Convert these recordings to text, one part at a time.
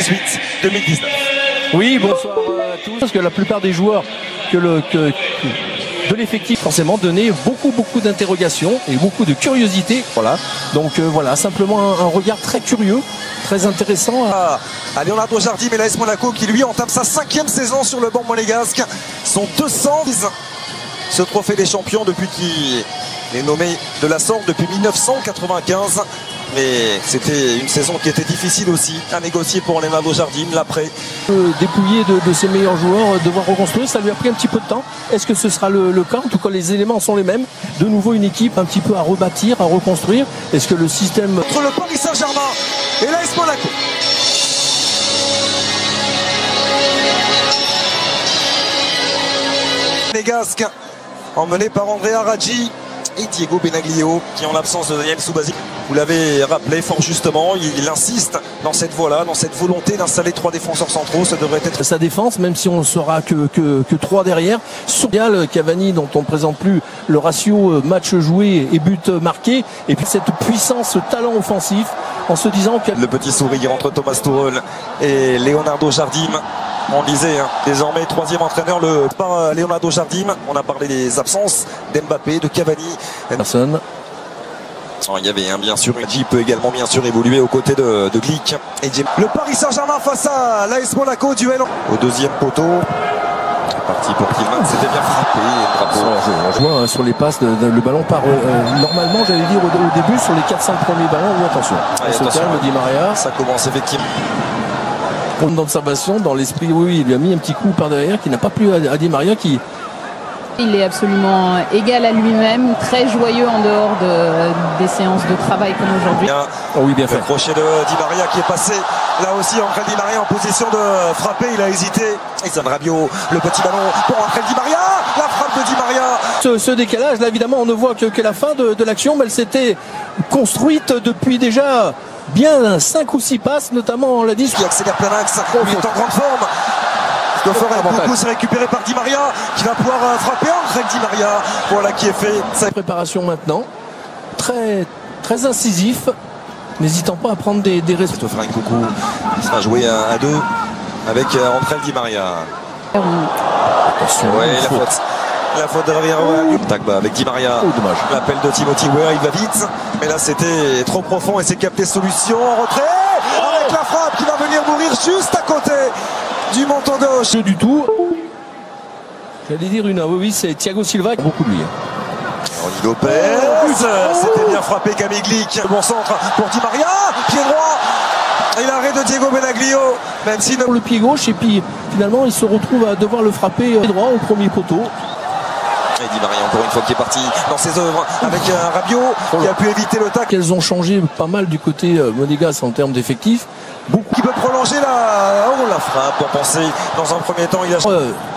2018-2019. Oui, bonsoir à tous. Parce que la plupart des joueurs de l'effectif forcément donnaient beaucoup d'interrogations et beaucoup de curiosité. Voilà. Donc voilà, simplement un regard très curieux, très intéressant. À Leonardo Jardim et l'AS Monaco qui lui entame sa 5e saison sur le banc monégasque. Son 200 ce trophée des champions depuis qu'il est nommé de la sorte depuis 1995. Mais c'était une saison qui était difficile aussi à négocier pour Leonardo Jardim, l'après. Dépouillé de ses meilleurs joueurs, devoir reconstruire, ça lui a pris un petit peu de temps. Est-ce que ce sera le cas? En tout cas, les éléments sont les mêmes. De nouveau, une équipe un petit peu à rebâtir, à reconstruire. Est-ce que le système... Entre le Paris Saint-Germain et l'AS Monaco. Monégasque, emmené par André Aradji et Diego Benaglio, qui en l'absence de Daniel Soubasi. Vous l'avez rappelé fort justement, il insiste dans cette voie-là, dans cette volonté d'installer 3 défenseurs centraux. Ça devrait être sa défense, même si on ne sera que 3 derrière. Surreal, Cavani, dont on ne présente plus le ratio match joué et but marqué. Et puis cette puissance, ce talent offensif, en se disant que... Le petit sourire entre Thomas Tuchel et Leonardo Jardim. On disait désormais 3e entraîneur, pas Leonardo Jardim. On a parlé des absences d'Mbappé, de Cavani. Personne. Il y avait bien sûr, J peut également bien sûr évoluer aux côtés de Glick. Et le Paris Saint-Germain face à l'AS Monaco, duel au 2e poteau. C'est parti pour Tillman, c'était bien frappé. On voit sur les passes, le ballon part normalement, j'allais dire au début, sur les 4-5 premiers ballons. Ou attention, calme, Di Maria. Ça commence effectivement. Pour d'observation, dans l'esprit, oui, il lui a mis un petit coup par derrière qui n'a pas plu à Di Maria qui... Il est absolument égal à lui-même, très joyeux en dehors des séances de travail comme aujourd'hui. Oh oui, bien fait. Le crochet de Di Maria qui est passé là aussi, Angel Di Maria en position de frapper, il a hésité. Et Zan Rabiot, le petit ballon pour Angel Di Maria, la frappe de Di Maria. Ce décalage, là évidemment, on ne voit que la fin de l'action, mais elle s'était construite depuis déjà bien 5 ou 6 passes, notamment on l'a dit. Qui accélère plein axe, il est en grande forme. Beaucoup c'est récupéré par Di Maria qui va pouvoir frapper Angel Di Maria. Voilà qui est fait. Sa préparation maintenant, très incisif, n'hésitant pas à prendre des risques. Il fera un coucou, il sera joué à 2 avec Angel Di Maria. Attention, ouais, la faute de Javier Tagba avec Di Maria. Oh, dommage. L'appel de Timothy Weah, il va vite. Mais là c'était trop profond et c'est capté solution en retrait. Avec la frappe qui va venir mourir juste à côté du menton gauche. Du tout. J'allais dire oui, c'est Thiago Silva. Beaucoup de lui. Ronny Lopez, c'était bien frappé Camille Glick. Bon centre pour Di Maria, pied droit. Et l'arrêt de Diego Benaglio, même si le pied gauche, et puis finalement il se retrouve à devoir le frapper droit au premier poteau. Et Di Maria encore une fois qui est parti dans ses œuvres avec Rabiot qui a pu éviter le tac. Elles ont changé pas mal du côté monégasque en termes d'effectifs. Qui peut prolonger la frappe pour penser dans un premier temps. Il a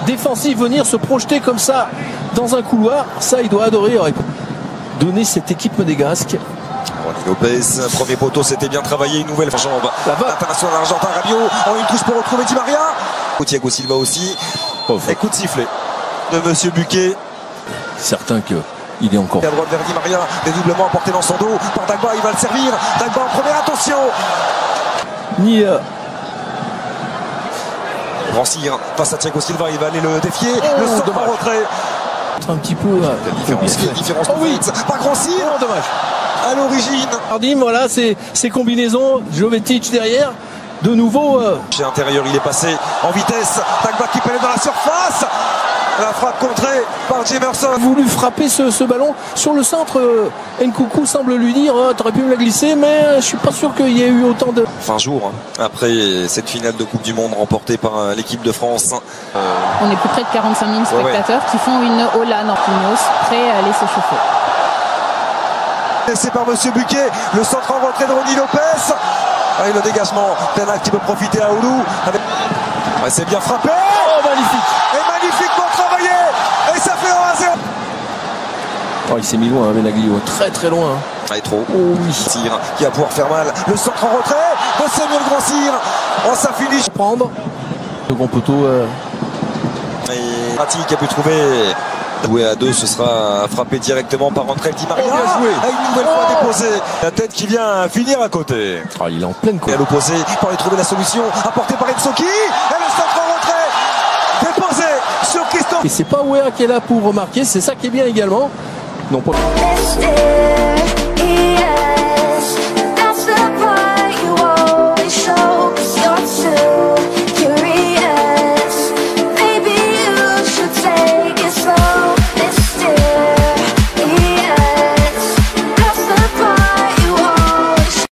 défensif, venir se projeter comme ça dans un couloir, ça il doit adorer donner cette équipe monégasque. Ronny Lopez, premier poteau, c'était bien travaillé, une nouvelle jambe. L'international argentin Rabiot en une touche pour retrouver Di Maria. Thiago Silva aussi. Et coup de sifflet de Monsieur Buquet. Certain qu'il est encore. À droite vers Di Maria, dédoublement apporté dans son dos par Dagba, il va le servir. Dagba en première, attention. Grand Cyr face à Thiago Silva, il va aller le défier. Le sort en retrait. Un petit peu. Différence par Grand Cyr. Dommage. À l'origine. Jardim, voilà, ces combinaisons. Jovetic derrière. De nouveau. Chez intérieur, il est passé en vitesse. Dagba qui pénètre dans la surface. La frappe contrée par Jemerson. Il a voulu frapper ce ballon sur le centre. Nkunku semble lui dire t'aurais pu me la glisser, mais je suis pas sûr qu'il y ait eu autant de. Fin jour, après cette finale de Coupe du Monde remportée par l'équipe de France. On est plus près de 45 000 spectateurs qui font une Ola Norquinhos, prêts à aller s'échauffer. C'est par Monsieur Buquet, le centre en retrait de Ronny Lopez. Et le dégagement, Bernat qui peut profiter à Oulu. C'est bien frappé. Oh, magnifique. Et magnifiquement travaillé. Et ça fait 1-0. Oh, il s'est mis loin, Benaglio, très loin. Ah, trop. Oh oui. Cyr qui va pouvoir faire mal. Le centre en retrait de Samuel Grand Cyr. Oh, ça finit. Prendre. Second poteau. Et Rati qui a pu trouver Joué à 2, ce sera frappé directement par André Di Maria. Bien joué. Une nouvelle fois déposé. La tête qui vient finir à côté. Ah, il est en pleine Et course. à l'opposé, pour aller trouver la solution, apportée par Ensoki. Et le centre en retrait. Déposé sur Christophe. Et c'est pas Wea qui est là pour remarquer, c'est ça qui est bien également. Non, pas...